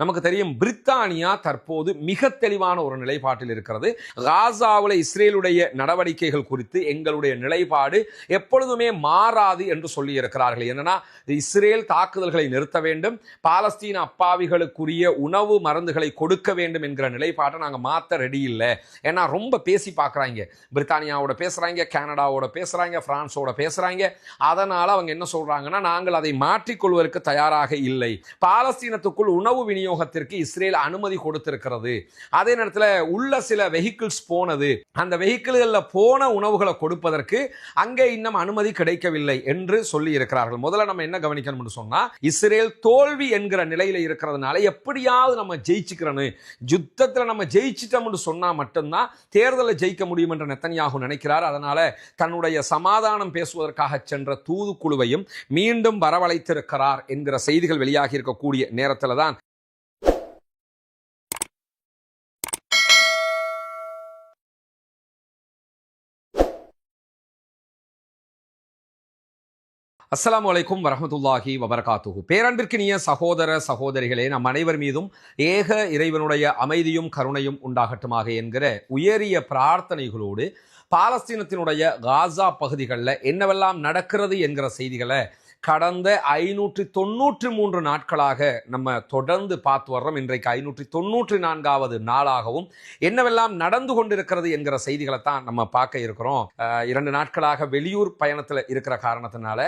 நமக்கு தெரியும் பிரித்தானியா தற்போது மிக தெளிவான ஒரு நிலைப்பாட்டில் இருக்கிறது. காசாவில் இஸ்ரேலுடைய நடவடிக்கைகள் குறித்து எங்களுடைய நிலைப்பாடு எப்பொழுதுமே மாறாது என்று சொல்லி இருக்கிறார்கள். என்னன்னா, இஸ்ரேல் தாக்குதல்களை நிறுத்த வேண்டும், பாலஸ்தீன அப்பாவிகளுக்குரிய உணவு மருந்துகளை கொடுக்க வேண்டும் என்கிற நிலைப்பாட்டை நாங்கள் மாற்ற ரெடி இல்லை. ஏன்னா ரொம்ப பேசி பார்க்குறாங்க, பிரித்தானியாவோட பேசுறாங்க, கனடாவோட பேசுறாங்க, பிரான்ஸோட பேசுறாங்க. அதனால அவங்க என்ன சொல்றாங்கன்னா, நாங்கள் அதை மாற்றிக்கொள்வதற்கு தயாராக இல்லை. பாலஸ்தீனத்துக்குள் உணவு விநியோகத்திற்கு இஸ்ரேல் அனுமதி கொடுத்திருக்கிறது. அதே நேரத்தில் உள்ள சில வெஹிக்கிள்ஸ் போனது, அந்த வெஹிக்கிள்களில் போன உணவுகளை கொடுப்பதற்கு அங்கே இன்னும் அனுமதி கிடைக்கவில்லை என்று சொல்லி இருக்கிறார்கள். முதல்ல நம்ம என்ன கவனிக்கணும்னு சொன்னா, இஸ்ரேல் தோல்வி என்கிற நிலையில இருக்கிறதுனால எப்படியாவது நம்ம ஜெயிச்சுக்கிறோம், யுத்தத்தில் நம்ம ஜெயிச்சிட்டோம்னு சொன்னா மட்டும்தான் தேர்தலை ஜெயிக்க முடியும் என்று நெத்தன்யாகு நினைக்கிறார். அதனால தன்னுடைய சமாதானம் பேசுவதற்காக சென்ற தூதுக்குழுவையும் மீண்டும் வரவழைத்திருக்கிறார் என்கிற செய்திகள் வெளியாகி இருக்கக்கூடிய நேரத்தில் தான் அஸ்ஸலாமு அலைக்கும் வரஹ்மத்துல்லாஹி வபரகாத்துஹு. பேரன்பிற்கினிய சகோதர சகோதரிகளே, நம் அனைவர் மீதும் ஏக இறைவனுடைய அமைதியும் கருணையும் உண்டாகட்டுமாக என்கிற உயரிய பிரார்த்தனைகளோடு பாலஸ்தீனத்தினுடைய காசா பகுதிகளில் என்னவெல்லாம் நடக்கிறது என்கிற செய்திகளை கடந்த 593 நாட்களாக நம்ம தொடர்ந்து பார்த்து வர்றோம். இன்றைக்கு 594வது நாளாகவும் என்னவெல்லாம் நடந்து கொண்டிருக்கிறது என்கிற செய்திகளை தான் நம்ம பார்க்க இருக்கிறோம். 2 நாட்களாக வெளியூர் பயணத்தில் இருக்கிற காரணத்தினால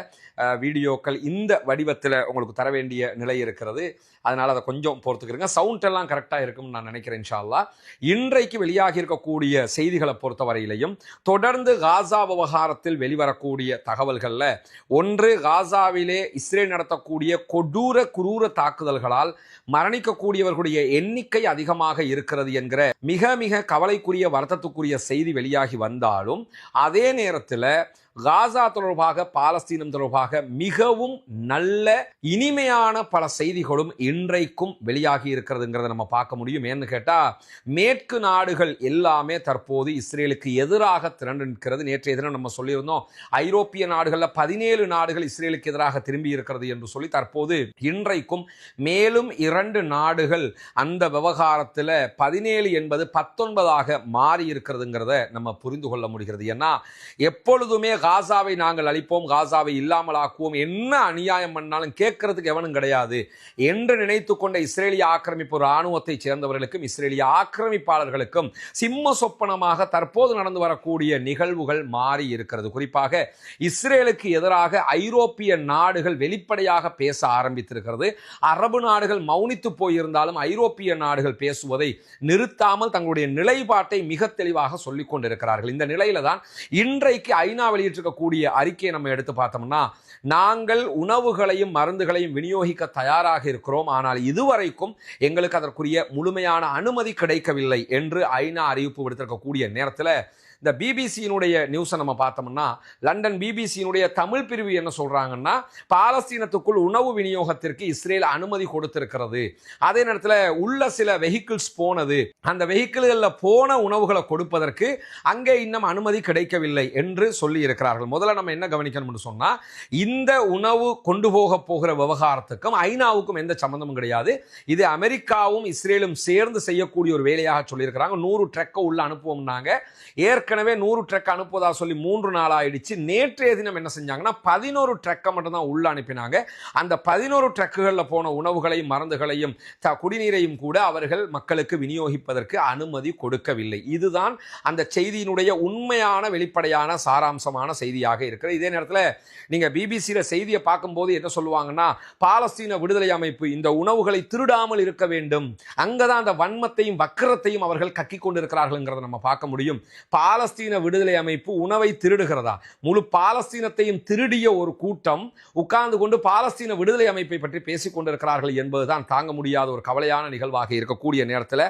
வீடியோக்கள் இந்த வடிவத்தில் உங்களுக்கு தர வேண்டிய நிலை இருக்கிறது. அதனால் அதை கொஞ்சம் பொறுத்துக்கிறங்க. சவுண்ட் எல்லாம் கரெக்டாக இருக்கும்னு நான் நினைக்கிறேன் இன்ஷா அல்லாஹ். இன்றைக்கு வெளியாகி இருக்கக்கூடிய செய்திகளை பொறுத்த வரையிலையும் தொடர்ந்து காசா விவகாரத்தில் வெளிவரக்கூடிய தகவல்களில் ஒன்று, காசாவிலே இஸ்ரேல் நடத்தக்கூடிய கொடூர குரூர தாக்குதல்களால் மரணிக்கக்கூடியவர்களுடைய எண்ணிக்கை அதிகமாக இருக்கிறது என்கிற மிக மிக கவலைக்குரிய வருத்தத்துக்குரிய செய்தி வெளியாகி வந்தாலும், அதே நேரத்தில் காசா தொடர்பாக பாலஸ்தீனம் தொடர்பாக மிகவும் நல்ல இனிமையான பல செய்திகளும் இன்றைக்கும் வெளியாகி இருக்கிறதுங்கிறத நம்ம பார்க்க முடியும். ஏன்னு கேட்டால், மேற்கு நாடுகள் எல்லாமே தற்போது இஸ்ரேலுக்கு எதிராக திரண்டு நிற்கிறது. நேற்றைய தினம் நம்ம சொல்லியிருந்தோம், ஐரோப்பிய நாடுகளில் 17 நாடுகள் இஸ்ரேலுக்கு எதிராக திரும்பி இருக்கிறது என்று சொல்லி. தற்போது இன்றைக்கும் மேலும் 2 நாடுகள் அந்த விவகாரத்தில் 17 என்பது 19ஆக மாறி இருக்கிறதுங்கிறத நம்ம புரிந்து கொள்ள முடிகிறது. ஏன்னா எப்பொழுதுமே காசாவை நாங்கள் அழிப்போம், காசாவை இல்லாமல் ஆக்குவோம், என்ன அநியாயம் பண்ணாலும் கேட்கறதுக்கு எவனும் கிடையாது என்று நினைத்து கொண்ட இஸ்ரேலிய ஆக்கிரமிப்பு இராணுவத்தை சேர்ந்தவர்களுக்கும் இஸ்ரேலிய ஆக்கிரமிப்பாளர்களுக்கும் சிம்ம சொப்பனமாக தற்போது நடந்து வரக்கூடிய நிகழ்வுகள் மாறி இருக்கிறது. குறிப்பாக இஸ்ரேலுக்கு எதிராக ஐரோப்பிய நாடுகள் வெளிப்படையாக பேச ஆரம்பித்திருக்கிறது. அரபு நாடுகள் மௌனித்து போயிருந்தாலும் ஐரோப்பிய நாடுகள் பேசுவதை நிறுத்தாமல் தங்களுடைய நிலைப்பாட்டை மிக தெளிவாக சொல்லிக் கொண்டிருக்கிறார்கள். இந்த நிலையில தான் இன்றைக்கு ஐநா வெளியிட்டிருக்கக்கூடிய அறிக்கையை நம்ம எடுத்து பார்த்தோம்னா, நாங்கள் உணவுகளையும் மருந்துகளையும் விநியோகிக்க தயாராக இருக்கிறோம், ஆனால் இதுவரைக்கும் எங்களுக்கு அதற்குரிய முழுமையான அனுமதி கிடைக்கவில்லை என்று ஐநா அறிவிப்பு விடுத்திருக்கக்கூடிய நேரத்தில் இந்த பிபிசியினுடைய நியூஸை நம்ம பார்த்தோம்னா, லண்டன் பிபிசியினுடைய தமிழ் பிரிவு என்ன சொல்றாங்கன்னா, பாலஸ்தீனத்துக்குள் உணவு விநியோகத்திற்கு இஸ்ரேல் அனுமதி கொடுத்திருக்கிறது. அதே நேரத்தில் உள்ள சில வெஹிக்கிள்ஸ் போனது, அந்த வெஹிக்கிள்களில் போன உணவுகளை கொடுப்பதற்கு அங்கே இன்னும் அனுமதி கிடைக்கவில்லை என்று சொல்லி இருக்கிறார்கள். முதல்ல நம்ம என்ன கவனிக்கணும்னு சொன்னா, இந்த உணவு கொண்டு போகிற விவகாரத்துக்கும் ஐநாவுக்கும் எந்த சம்பந்தமும் கிடையாது. இது அமெரிக்காவும் இஸ்ரேலும் சேர்ந்து செய்யக்கூடிய ஒரு வேலையாக சொல்லியிருக்கிறாங்க. 100 ட்ரக்கை உள்ள அனுப்புவோம்னாங்க. ஏற்கனவே 100 ட்ரக் அனுப்புவதா சொல்லி 3 நாள் ஆயிடுச்சு. நேற்றைய தினம் என்ன செஞ்சாங்கன்னா 11 ட்ரக்கை மட்டும் தான் உள்ள அனுப்பினாங்க. அந்த 11 ட்ரக்குகளில் போன உணவுகளையும் மருந்துகளையும் குடிநீரையும் கூட அவர்கள் மக்களுக்கு விநியோகிப்பதற்கு அனுமதி கொடுக்கவில்லை. இதுதான் அந்த செய்தியினுடைய உண்மையான வெளிப்படையான சாராம்சமான செய்தியாக இருக்கிறது. இதே நேரத்தில் நீங்க பிபிசியில செய்தியை பார்க்கும்போது என்ன சொல்லுவாங்கன்னா, பாலஸ்தீன விடுதலை அமைப்பு இந்த உணவுகளை திருடாமல் இருக்க வேண்டும், அங்கதான் அந்த வன்மத்தையும் வக்கரத்தையும் அவர்கள் கக்கிக் கொண்டிருக்கிறார்கள் நம்ம பார்க்க முடியும். பாலஸ்தீன விடுதலை அமைப்பு உணவை திருடுகிறதா? முழு பாலஸ்தீனத்தையும் திருடிய ஒரு கூட்டம் உட்கார்ந்து கொண்டு பாலஸ்தீன விடுதலை அமைப்பை பற்றி பேசிக் கொண்டிருக்கிறார்கள் என்பதுதான் தாங்க முடியாத ஒரு கவலையான நிகழ்வாக இருக்கக்கூடிய நேரத்தில்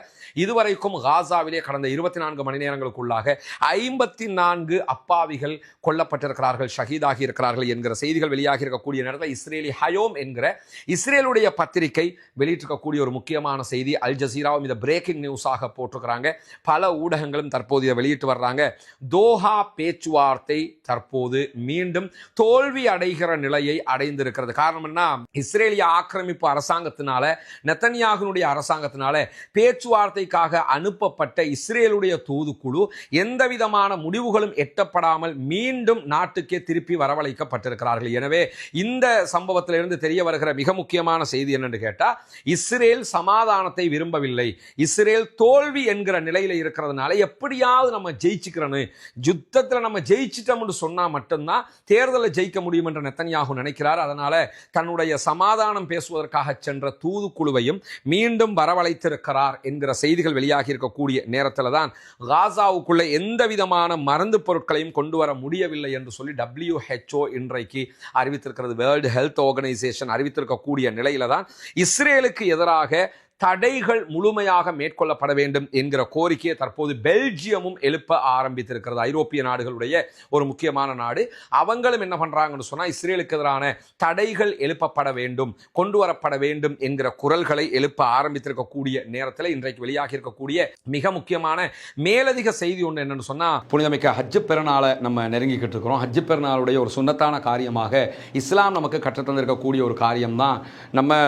இதுவரைக்கும் காசாவிலே கடந்த 24 மணி நேரங்களுக்குள்ளாக 54 அப்பாவிகள் கொல்லப்பட்டிருக்கிறார்கள், ஷஹீதாகி இருக்கிறார்கள் என்கிற செய்திகள் வெளியாகி இருக்கக்கூடிய நேரத்தில் இஸ்ரேலி ஹயோம் என்கிற இஸ்ரேலுடைய பத்திரிகை வெளியிட்டிருக்கக்கூடிய ஒரு முக்கியமான செய்தி. அல் ஜசீராவும் இதை பிரேக்கிங் நியூஸாக போட்டிருக்கிறாங்க. பல ஊடகங்களும் தற்போது இதை வெளியிட்டு வர்றாங்க. சொல்றாங்க, தோஹா பேச்சுவார்த்தை தற்போது மீண்டும் தோல்வி அடைகிற நிலையை அடைந்திருக்கிறது. காரணம் என்ன? இஸ்ரேலிய ஆக்கிரமிப்பு அரசாங்கத்தினால, நெத்தன்யாகுனுடைய அரசாங்கத்தினால பேச்சுவார்த்தைக்காக அனுப்பப்பட்ட இஸ்ரேலுடைய தூதுக்குழு எந்த விதமான முடிவுகளும் எட்டப்படாமல் மீண்டும் நாட்டுக்கே திருப்பி வரவழைக்கப்பட்டிருக்கிறார்கள். எனவே இந்த சம்பவத்திலிருந்து தெரிய வருகிற மிக முக்கியமான செய்தி என்னன்னு கேட்டா, இஸ்ரேல் சமாதானத்தை விரும்பவில்லை. இஸ்ரேல் தோல்வி என்கிற நிலையில இருக்கிறதுனால எப்படியாவது நம்ம ஜெயிச்சுக்கிறோன்னு, யுத்தத்தில் நம்ம ஜெயிச்சிட்டோம்னு சொன்னா மட்டும்தான் தேர்தலை ஜெயிக்க முடியும் என்று நெத்தன்யாகு நினைக்கிறார். அதனால தன்னுடைய சமாதானம் பேசுவதற்காக சென்ற தூதுக்குழுவையும் மீண்டும் வரவழைத்திருக்கிறார் என்கிற செய்திகள் வெளியாகி இருக்கக்கூடிய நேரத்தில் தான் காசாவுக்குள்ள எந்த விதமான மருந்து பொருட்களையும் கொண்டு வர முடியவில்லை என்று சொல்லி WHO இன்றைக்கு அறிவித்திருக்கிறது. வேர்ல்டு ஹெல்த் ஆர்கனைசேஷன் அறிவித்திருக்கக்கூடிய நிலையில தான் இஸ்ரேலுக்கு எதிராக தடைகள் முழுமையாக மேற்கொள்ளப்பட வேண்டும் என்கிற கோரிக்கையை தற்போது பெல்ஜியமும் எழுப்ப ஆரம்பித்திருக்கிறது. ஐரோப்பிய நாடுகளுடைய ஒரு முக்கியமான நாடு. அவங்களும் என்ன பண்றாங்கன்னு சொன்னா, இஸ்ரேலுக்கு எதிரான தடைகள் எழுப்பப்பட வேண்டும், கொண்டு வரப்பட வேண்டும் என்கிற குரல்களை எழுப்ப ஆரம்பித்திருக்கக்கூடிய நேரத்தில் இன்றைக்கு வெளியாகி இருக்கக்கூடிய மிக முக்கியமான மேலதிக செய்தி ஒன்று என்னன்னு சொன்னா, புனிதமிக்க ஹஜ் பெருநாளை நம்ம நெருங்கிக்கிட்டு இருக்கிறோம். ஹஜ் பெருநாளுடைய ஒரு சுன்னத்தான காரியமாக இஸ்லாம் நமக்கு கற்றுத்தந்திருக்கக்கூடிய ஒரு காரியம்தான், நம்ம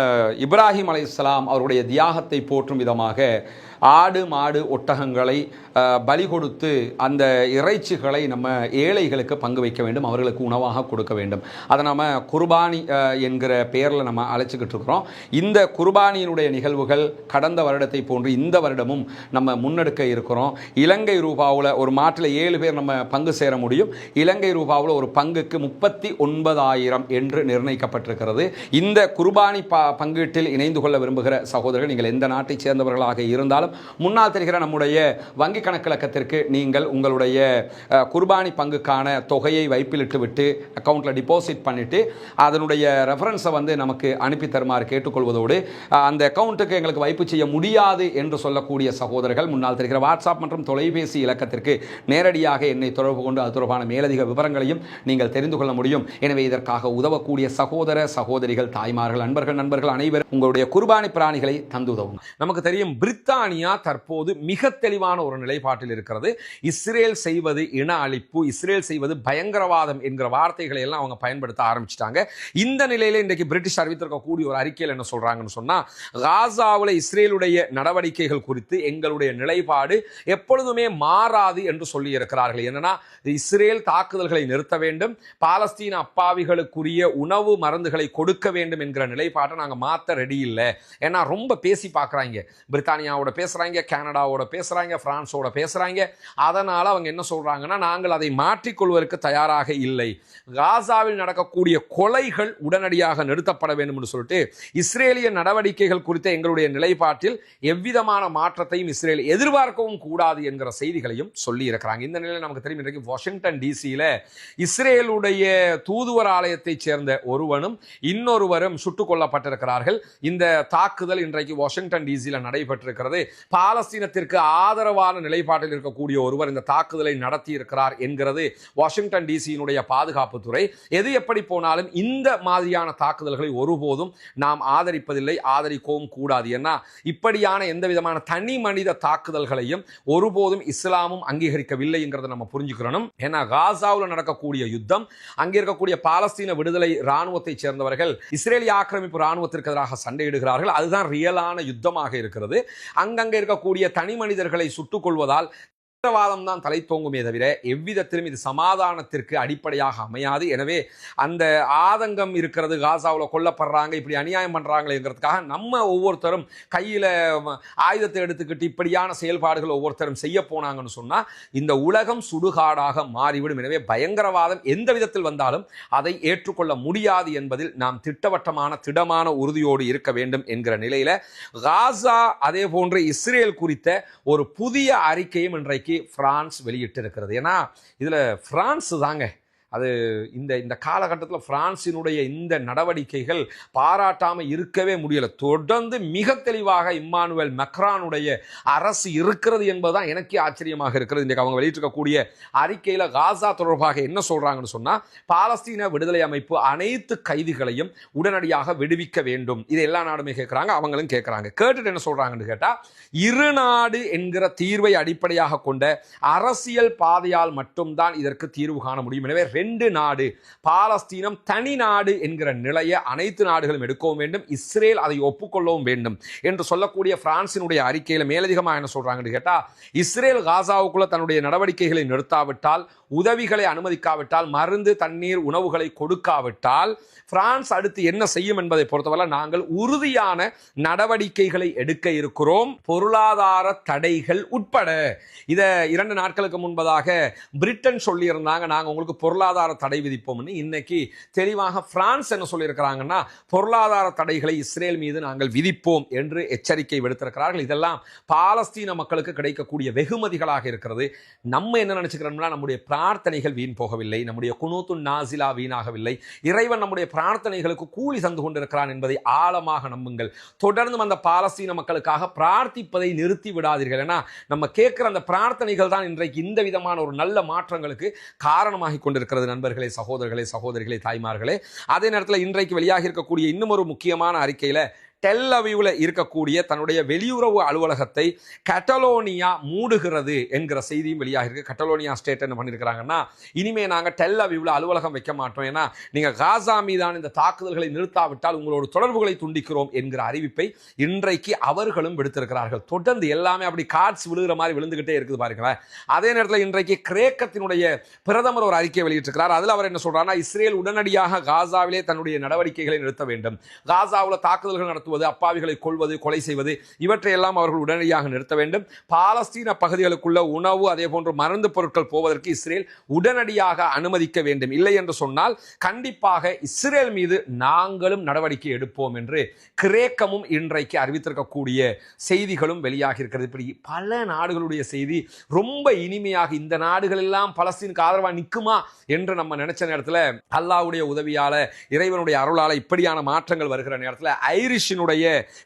இப்ராஹிம் அலைஹிஸ்ஸலாம் அவருடைய தியாகத்தை போற்றும் விதமாக ஆடு மாடு ஒட்டகங்களை பலி கொடுத்து அந்த இறைச்சிகளை நம்ம ஏழைகளுக்கு பங்கு வைக்க வேண்டும், அவர்களுக்கு உணவாக கொடுக்க வேண்டும். அதை நம்ம குர்பானி என்கிற பெயரில் நம்ம அழைச்சிக்கிட்டு இருக்கிறோம். இந்த குர்பானியினுடைய நிகழ்வுகள் கடந்த வருடத்தை போன்று இந்த வருடமும் நம்ம முன்னெடுக்க இருக்கிறோம். இலங்கை ரூபாவில் ஒரு மாட்டில் 7 பேர் நம்ம பங்கு சேர முடியும். இலங்கை ரூபாவில் ஒரு பங்குக்கு 39,000 என்று நிர்ணயிக்கப்பட்டிருக்கிறது. இந்த குர்பானி பங்கீட்டில் இணைந்து கொள்ள விரும்புகிற சகோதரர்கள், நீங்கள் எந்த நாட்டைச் சேர்ந்தவர்களாக இருந்தாலும் முன்னால் தெரிகிற நம்முடைய வங்கி கணக்கிலக்கத்திற்கு நீங்கள் உங்களுடைய குர்பானி பங்குக்கான தொகையை வைப்பிலிட்டு விட்டு அக்கௌண்ட்டில் டிபாசிட் பண்ணிவிட்டு அதனுடைய ரெஃபரன்ஸை வந்து நமக்கு அனுப்பி தருமாறு கேட்டுக்கொள்வதோடு, அந்த அக்கௌண்ட்டுக்கு எங்களுக்கு வைப்பு செய்ய முடியாது என்று சொல்லக்கூடிய சகோதரர்கள் முன்னால் தெரிகிற வாட்ஸ்அப் மற்றும் தொலைபேசி இலக்கத்திற்கு நேரடியாக என்னை தொடர்பு கொண்டு அது தொடர்பான மேலதிக விவரங்களையும் நீங்கள் தெரிந்து கொள்ள முடியும். எனவே இதற்காக உதவக்கூடிய சகோதர சகோதரிகள், தாய்மார்கள், நண்பர்கள் அனைவரும் உங்களுடைய குர்பானி பிராணிகளை தந்து உதவும். நமக்கு தெரியும், பிரித்தானியா தற்போது மிக தெளிவான ஒரு நிலைப்பாட்டில் இருக்கிறது. இஸ்ரேல் செய்வது இன அழிப்பு, இஸ்ரேல் செய்வது பயங்கரவாதம் என்கிற வார்த்தைகளை எல்லாம் அவங்க பயன்படுத்த ஆரம்பிச்சிட்டாங்க. இந்த நிலையில இன்றைக்கு பிரிட்டிஷ் அறிவித்திருக்கக்கூடிய ஒரு அறிக்கையில் என்ன சொல்றாங்கன்னு சொன்னா, காசாவில் இஸ்ரேலுடைய நடவடிக்கைகள் குறித்து எங்களுடைய நிலைப்பாடு எப்பொழுதுமே மாறாது என்று சொல்லி இருக்கிறார்கள். என்னன்னா, இஸ்ரேல் தாக்குதல்களை நிறுத்த வேண்டும், பாலஸ்தீன அப்பாவிகளுக்குரிய உணவு மருந்துகளை கொடுக்க வேண்டும் என்கிற நிலைப்பாட்டை நாங்க மாத்த ரெடி இல்லை. ஏன்னா ரொம்ப பேசி பார்க்குறாங்க, பிரித்தானியாவோட பேசுறாங்க, கனடாவோட பேசுறாங்க, பிரான்ஸோட பேசுறாங்க. அதனால அவங்க என்ன சொல்றாங்கன்னா, நாங்கள் அதை மாற்றிக்கொள்வதற்கு தயாராக இல்லை, காசாவில் நடக்கக்கூடிய கொலைகள் உடனடியாக நிறுத்தப்பட வேண்டும் என்று சொல்லிட்டு இஸ்ரேலிய நடவடிக்கைகள் குறித்த எங்களுடைய நிலைப்பாட்டில் எவ்விதமான மாற்றத்தையும் இஸ்ரேல் எதிர்பார்க்கவும் கூடாது என்கிற செய்திகளையும் சொல்லி இருக்கிறாங்க. இந்த நிலையில் நமக்கு தெரியும், இன்றைக்கு வாஷிங்டன் டிசியில இஸ்ரேலுடைய தூதுவர் ஆலயத்தைச் சேர்ந்த ஒருவனும் இன்னொருவரும் சுட்டுக் கொல்லப்பட்டிருக்கிறார்கள். இந்த தாக்குதல் இன்றைக்கு வாஷிங்டன் டிசியில நடைபெற்றிருக்கிறது. பாலஸ்தீனத்திற்கு ஆதரவான நிலைப்பாட்டில் இருக்கக்கூடிய ஒருவர் இந்த தாக்குதலை நடத்தி இருக்கிறார் என்கிறது வாஷிங்டன் டிசியினுடைய பாதுகாப்புத்துறை. எது எப்படி போனாலும் இந்த மாதிரியான தாக்குதல்களை ஒருபோதும் நாம் ஆதரிப்பதில்லை, ஆதரிக்கவும் கூடாது. ஏன்னா இப்படியான எந்த விதமான தனி மனித தாக்குதல்களையும் ஒருபோதும் இஸ்லாமும் அங்கீகரிக்கவில்லை என்கிறத நம்ம புரிஞ்சுக்கிறோம். ஏன்னா காசாவில் நடக்கக்கூடிய யுத்தம், அங்கே இருக்கக்கூடிய பாலஸ்தீன விடுதலை இராணுவத்தை சேர்ந்தவர்கள் இஸ்ரேலிய ஆக்கிரமிப்பு இராணுவத்திற்கு எதிராக சண்டையிடுகிறார்கள். அதுதான் ரியலான யுத்தமாக இருக்கிறது. அங்கங்கே இருக்கக்கூடிய தனி மனிதர்களை சுட்டுக் கொள்வதால் வாதம் தான் தலை தோங்குமே தவிர எவ்விதத்திலும் இது சமாதானத்திற்கு அடிப்படையாக அமையாது. எனவே அந்த ஆதங்கம் இருக்கிறது, காசாவில் கொல்லப்படுறாங்க, இப்படி அநியாயம் பண்றாங்களேங்கிறதுக்காக நம்ம ஒவ்வொருத்தரும் கையில ஆயுதத்தை எடுத்துக்கிட்டு இப்படியான செயல்பாடுகள் ஒவ்வொருத்தரும் செய்ய போனாங்கன்னு சொன்னா இந்த உலகம் சுடுகாடாக மாறிவிடும். எனவே பயங்கரவாதம் எந்த விதத்தில் வந்தாலும் அதை ஏற்றுக்கொள்ள முடியாது என்பதில் நாம் திடமான உறுதியோடு இருக்க வேண்டும் என்கிற நிலையில காசா அதே போன்று இஸ்ரேல் குறித்த ஒரு புதிய அறிக்கையும் இன்றைக்கு பிரான்ஸ் வெளியிட்டு இருக்கிறது. ஏன்னா இதுல பிரான்ஸ் தாங்க அது இந்த இந்த காலகட்டத்தில் பிரான்சினுடைய இந்த நடவடிக்கைகள் பாராட்டாமல் இருக்கவே முடியலை. தொடர்ந்து மிக தெளிவாக இம்மானுவேல் மெக்ரானுடைய அரசு இருக்கிறது என்பதுதான் எனக்கே ஆச்சரியமாக இருக்கிறது. இன்றைக்கு அவங்க வெளியிட்டிருக்கக்கூடிய அறிக்கையில் காசா தொடர்பாக என்ன சொல்றாங்கன்னு சொன்னா, பாலஸ்தீன விடுதலை அமைப்பு அனைத்து கைதிகளையும் உடனடியாக விடுவிக்க வேண்டும். இது எல்லா நாடுமே கேட்கிறாங்க, அவங்களும் கேட்கிறாங்க. கேட்டுட்டு என்ன சொல்றாங்கன்னு கேட்டா, இரு நாடு என்கிற தீர்வை அடிப்படையாக கொண்ட அரசியல் பாதையால் மட்டும்தான் இதற்கு தீர்வு காண முடியும். எனவே ரெண்டு நாடு, பாலஸ்தீனம் தனி நாடு என்கிற நிலையை அனைத்து நாடுகளும் எடுக்கவும் வேண்டும், இஸ்ரேல் அதை ஒப்புக்கொள்ளவும் வேண்டும் என்று சொல்லக்கூடிய பிரான்சினுடைய அறிக்கையில் மேலதிகமாக என்ன சொல்றாங்கன்னு கேட்டா, இஸ்ரேல் காசாவுக்குள்ள தன்னுடைய நடவடிக்கைகளை நிறுத்தாவிட்டால், உதவிகளை அனுமதிக்காவிட்டால், மருந்து தண்ணீர் உணவுகளை கொடுக்காவிட்டால் பிரான்ஸ் அடுத்து என்ன செய்யும் என்பதை பொறுத்தவரை நாங்கள் உறுதியான நடவடிக்கைகளை எடுக்க இருக்கிறோம், பொருளாதார தடைகள் உட்பட. இதை 2 நாட்களுக்கு முன்பதாக பிரிட்டன் சொல்லியிருந்தாங்க, நாங்கள் உங்களுக்கு பொருளாதார தடை விதிப்போம்னு. இன்னைக்கு தெளிவாக பிரான்ஸ் என்ன சொல்லியிருக்கிறாங்கன்னா, பொருளாதார தடைகளை இஸ்ரேல் மீது நாங்கள் விதிப்போம் என்று எச்சரிக்கை விடுத்திருக்கிறார்கள். இதெல்லாம் பாலஸ்தீன மக்களுக்கு கிடைக்கக்கூடிய வெகுமதிகளாக இருக்கிறது. நம்ம என்ன நினைச்சுக்கிறோம்னா, நம்முடைய பிரார்த்தனைகள் வீண் போகவில்லை, நம்முடைய குனூத்து நாசிலா வீணாகவில்லை, இறைவன் நம்முடைய பிரார்த்தனைகளுக்கு கூலி தந்து கொண்டிருக்கிறான் என்பதை ஆழமாக நம்புங்கள். தொடர்ந்து அந்த பாலஸ்தீன மக்களுக்காக பிரார்த்திப்பதை நிறுத்தி விடாதீர்கள். ஏன்னா நம்ம கேட்கிற அந்த பிரார்த்தனைகள் தான் இன்றைக்கு இந்த விதமான ஒரு நல்ல மாற்றங்களுக்கு காரணமாகி கொண்டிருக்கிறது. நண்பர்களே, சகோதரர்களே, சகோதரிகளே, தாய்மார்களே, அதே நேரத்தில் இன்றைக்கு வெளியாகி இருக்கக்கூடிய இன்னும் ஒரு முக்கியமான அறிக்கையில டெல் அவீவ்ல இருக்கக்கூடிய தன்னுடைய வெளியுறவு அலுவலகத்தை கட்டலோனியா மூடுகிறது என்கிற செய்தியும் வெளியாக இருக்கு. கட்டலோனியா ஸ்டேட் என்ன பண்ணியிருக்கிறாங்கன்னா, இனிமே நாங்கள் டெல் அவீவ்ல அலுவலகம் வைக்க மாட்டோம், ஏன்னா நீங்கள் காசா மீதான இந்த தாக்குதல்களை நிறுத்தாவிட்டால் உங்களோட தொடர்புகளை துண்டிக்கிறோம் என்கிற அறிவிப்பை இன்றைக்கு அவர்களும் விடுத்திருக்கிறார்கள். தொடர்ந்து எல்லாமே அப்படி கார்ட்ஸ் விழுகிற மாதிரி விழுந்துகிட்டே இருக்குது பாருங்களேன். அதே நேரத்தில் இன்றைக்கு கிரேக்கத்தினுடைய பிரதமர் ஒரு அறிக்கை வெளியிட்டிருக்கிறார். அதில் அவர் என்ன சொல்றாருன்னா, இஸ்ரேல் உடனடியாக காசாவிலே தன்னுடைய நடவடிக்கைகளை நிறுத்த வேண்டும், காசாவில் தாக்குதல்கள் நடத்துவது, அப்பாவிகளை கொள்வது, கொலை செய்வது, இவற்றையெல்லாம் அவர்கள் உடனடியாக நிறுத்த வேண்டும். பாலஸ்தீன பகுதிகளுக்குள்ள உணவு அதே போன்று மருந்து பொருட்கள் போவதற்கு இஸ்ரேல் உடனடியாக அனுமதிக்க வேண்டும். இல்லை என்று சொன்னால் கண்டிப்பாக இஸ்ரேல் மீது நாங்களும் நடவடிக்கை எடுப்போம் என்று கிரேக்கமும் இன்றைக்கு அறிவித்திருக்கக்கூடிய செய்திகளும் வெளியாகி இருக்கிறது. இப்படி பல நாடுகளுடைய செய்தி ரொம்ப இனிமையாக, இந்த நாடுகள் எல்லாம் பலஸ்தீனுக்கு ஆதரவாக நிற்குமா என்று நம்ம நினைச்ச நேரத்தில் அல்லாஹ்வுடைய உதவியால, இறைவனுடைய அருளால இப்படியான மாற்றங்கள் வருகிற நேரத்தில் ஐரிஷினுடைய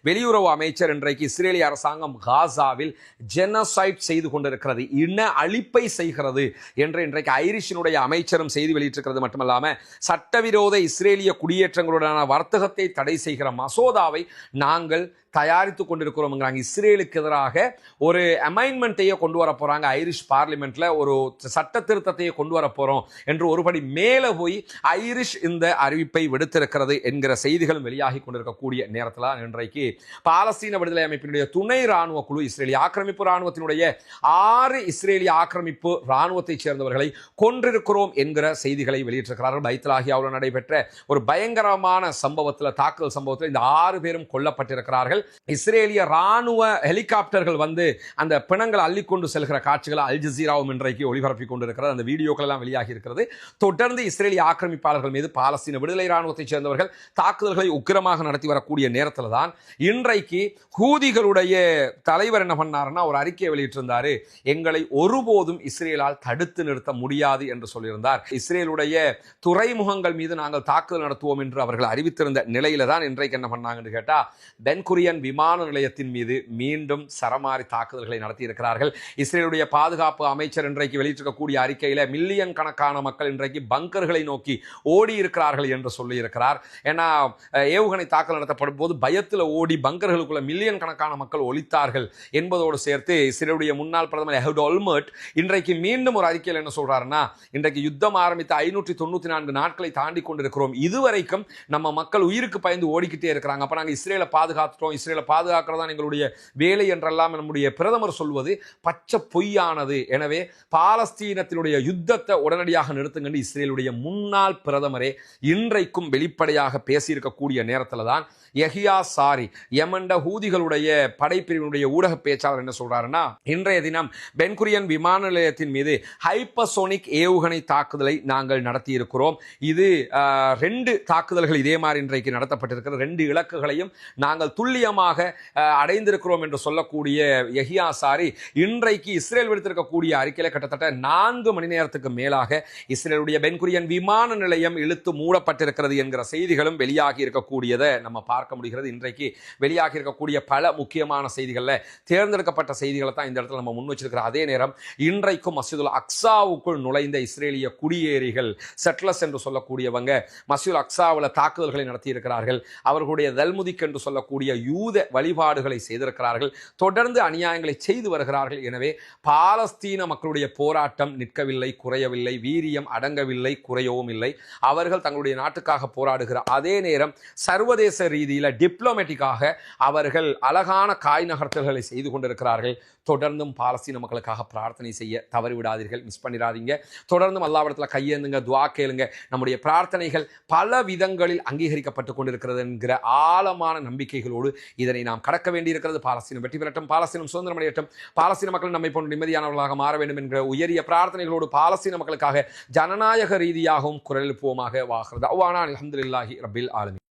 வெளியுறவு அமைச்சர் இன்றைக்கு இஸ்ரேலிய அரசாங்கம் காசாவில் ஜெனோசைட் செய்து கொண்டிருக்கிறது, இன அழிப்பை செய்கிறது என்று இன்றைக்கு ஐரிஷினுடைய அமைச்சரும் செய்தி வெளியிட்டிருக்கிறது. மட்டுமல்லாம சட்டவிரோத இஸ்ரேலிய குடியேற்றங்களுடனான வர்த்தகத்தை தடை செய்கிற மசோதாவை நாங்கள் தயாரித்து கொண்டிருக்கிறோம். இஸ்ரேலுக்கு எதிராக ஒரு அமெண்ட்மெண்ட்டையே கொண்டு வர போறாங்க, ஐரிஷ் பார்லிமெண்ட்ல ஒரு சட்ட திருத்தத்தையே கொண்டு வர போறோம் என்று ஒருபடி மேலே போய் ஐரிஷ் இந்த அறிவிப்பை விடுத்திருக்கிறது என்கிற செய்திகளும் வெளியாகி கொண்டிருக்கக்கூடிய நேரத்தில் இன்றைக்கு பாலஸ்தீன விடுதலை அமைப்பினுடைய துணை ராணுவ குழு இஸ்ரேலிய ஆக்கிரமிப்பு ராணுவத்தினுடைய 6 இஸ்ரேலிய ஆக்கிரமிப்பு ராணுவத்தைச் சேர்ந்தவர்களை கொன்றிருக்கிறோம் என்கிற செய்திகளை வெளியிட்டிருக்கிறார்கள். பைத்லாஹியாவில் நடைபெற்ற ஒரு பயங்கரமான சம்பவத்தில், தாக்குதல் சம்பவத்தில் இந்த 6 பேரும் கொல்லப்பட்டிருக்கிறார்கள். இஸ்ரேலிய ராணுவ ஹெலிகாப்டர்கள் வந்து அந்த பிணங்களை அள்ளிக்கொண்டு செல்கிற காட்சிகளை அல் ஜசீராவும் இன்றைக்கு ஒளிபரப்பிக் கொண்டிருக்கிறது. அந்த வீடியோக்கள் எல்லாம் வெளியாகி இருக்கிறது. தொடர்ந்து இஸ்ரேலிய ஆக்கிரமிப்பாளர்கள் மீது பாலஸ்தீன விடுதலை ராணுவத்தைச் சேர்ந்தவர்கள் தாக்குதல்களை உக்கிரமாக நடத்தி வரக்கூடிய நேரத்தில் தான் இன்றைக்கு ஹூதிகளுடைய தலைவர் என்ன பண்ணாருன்னா, ஒரு அறிக்கையை வெளியிட்டிருந்தாரு. எங்களை ஒருபோதும் இஸ்ரேலால் தடுத்து நிறுத்த முடியாது என்று சொல்லியிருந்தார். இஸ்ரேலுடைய துறைமுகங்கள் மீது நாங்கள் தாக்குதல் நடத்துவோம் என்று அவர்கள் அறிவித்திருந்த நிலையில தான் இன்றைக்கு என்ன பண்ணாங்கன்னு கேட்டா, பென் குரியன் விமான நிலையத்தின் மீது மீண்டும் சரமாரி தாக்குதல்களை நடத்தி இருக்கிறார்கள். இஸ்ரேலுடைய பாதுகாப்பு அமைச்சர் இன்றைக்கு வெளியிட்டிருக்கக்கூடிய அறிக்கையில மில்லியன் கணக்கான மக்கள் இன்றைக்கு பங்கர்களை நோக்கி ஓடி இருக்கிறார்கள் என்று சொல்லி இருக்கிறார். ஏன்னா ஏவுகணை தாக்குதல் நடத்தப்படும் போது பயத்தில் ஓடி பங்கர்களுக்குள்ள மில்லியன் கணக்கான மக்கள் ஒலித்தார்கள் என்பதோடு சேர்த்து இஸ்ரேலுடைய முன்னாள் பிரதமர் எஹூட் ஒல்மர்ட் இன்றைக்கு மீண்டும் ஒரு அறிக்கையில் என்ன சொல்றாருன்னா, இன்றைக்கு யுத்தம் ஆரம்பித்த 594 நாட்களை தாண்டி கொண்டிருக்கிறோம், இதுவரைக்கும் நம்ம மக்கள் உயிருக்கு பயந்து ஓடிக்கிட்டே இருக்கிறாங்க, அப்ப நாங்க இஸ்ரேலை பாதுகாத்துட்டோம், இஸ்ரேலை பாதுகாக்கிறதா எங்களுடைய வேலை என்றெல்லாம் நம்முடைய பிரதமர் சொல்வது பச்சை பொய்யானது. எனவே பாலஸ்தீனத்தினுடைய யுத்தத்தை உடனடியாக நிறுத்துங்க இஸ்ரேலுடைய முன்னாள் பிரதமரே இன்றைக்கும் வெளிப்படையாக பேசியிருக்கக்கூடிய நேரத்தில் தான் யஹியா சாரி யமண்ட ஹூதிகளுடைய படைப்பிரிவினுடைய ஊடக பேச்சாளர் என்ன சொல்றாருன்னா, இன்றைய தினம் பென் குரியன் விமான நிலையத்தின் மீது ஹைப்பர்சோனிக் ஏவுகணை தாக்குதலை நாங்கள் நடத்தி இருக்கிறோம். இது 2 தாக்குதல்கள் இதே மாதிரி இன்றைக்கு நடத்தப்பட்டிருக்கிற 2 இலக்குகளையும் நாங்கள் துல்லிய துல்லியமாக அடைந்திருக்கிறோம் என்று சொல்லக்கூடிய யஹியா சாரி இன்றைக்கு இஸ்ரேல் விடுத்திருக்கக்கூடிய அறிக்கையில கிட்டத்தட்ட 4 மணி நேரத்துக்கு மேலாக இஸ்ரேலுடைய பென்குரியன் விமான நிலையம் இழுத்து மூடப்பட்டிருக்கிறது என்கிற செய்திகளும் வெளியாகி இருக்கக்கூடியதை நம்ம பார்க்க முடிகிறது. இன்றைக்கு வெளியாகி இருக்கக்கூடிய பல முக்கியமான செய்திகள்ல தேர்ந்தெடுக்கப்பட்ட செய்திகளை தான் இந்த இடத்துல நம்ம முன் வச்சிருக்கிறோம். அதே நேரம் இன்றைக்கும் மஸ்ஜிதுல் அக்ஸாவுக்குள் நுழைந்த இஸ்ரேலிய குடியேறிகள் செட்லர்ஸ் என்று சொல்லக்கூடியவங்க மஸ்ஜிதுல் அக்ஸாவில் தாக்குதல்களை நடத்தி இருக்கிறார்கள். அவர்களுடைய தல்முதிக் என்று சொல்லக்கூடிய யூத வழிபாடுகளை செய்திருக்கிறார்கள். தொடர்ந்து அநியாயங்களை செய்து வருகிறார்கள். எனவே பாலஸ்தீன மக்களுடைய போராட்டம் நிற்கவில்லை, குறையவில்லை, வீரியம் அடங்கவில்லை, குறையவும் இல்லை. அவர்கள் தங்களுடைய நாட்டுக்காக போராடுகிற அதே நேரம் சர்வதேச ரீதியில் டிப்ளமேட்டிக்காக அவர்கள் அழகான காய் நகர்த்தல்களை செய்து கொண்டிருக்கிறார்கள். தொடர்ந்தும் பாலஸ்தீன மக்களுக்காக பிரார்த்தனை செய்ய தவறிவிடாதீர்கள், மிஸ் பண்ணிடாதீங்க. தொடர்ந்தும் அல்லாஹ்விடத்தில் கையேந்துங்க, துஆ கேளுங்க. நம்முடைய பிரார்த்தனைகள் பல விதங்களில் அங்கீகரிக்கப்பட்டு கொண்டிருக்கிறது என்கிற ஆழமான நம்பிக்கைகளோடு இதனை நாம் கடக்க வேண்டியிருக்கிறது. பாலஸ்தீனம் வெற்றி பெறட்டும், பாலஸ்தீனம் சுதந்திரம் அடையட்டும், பாலஸ்தீன மக்கள் நம்மை போன்ற நிம்மதியானவர்களாக மாற வேண்டும் என்கிற உயரிய பிரார்த்தனைகளோடு பாலஸ்தீன மக்களுக்காக ஜனநாயக ரீதியாகவும் குரல் எழுப்புவோமாக. வாகிறது அல்ஹம்துலில்லாஹி ரப்பில் ஆலமீன்.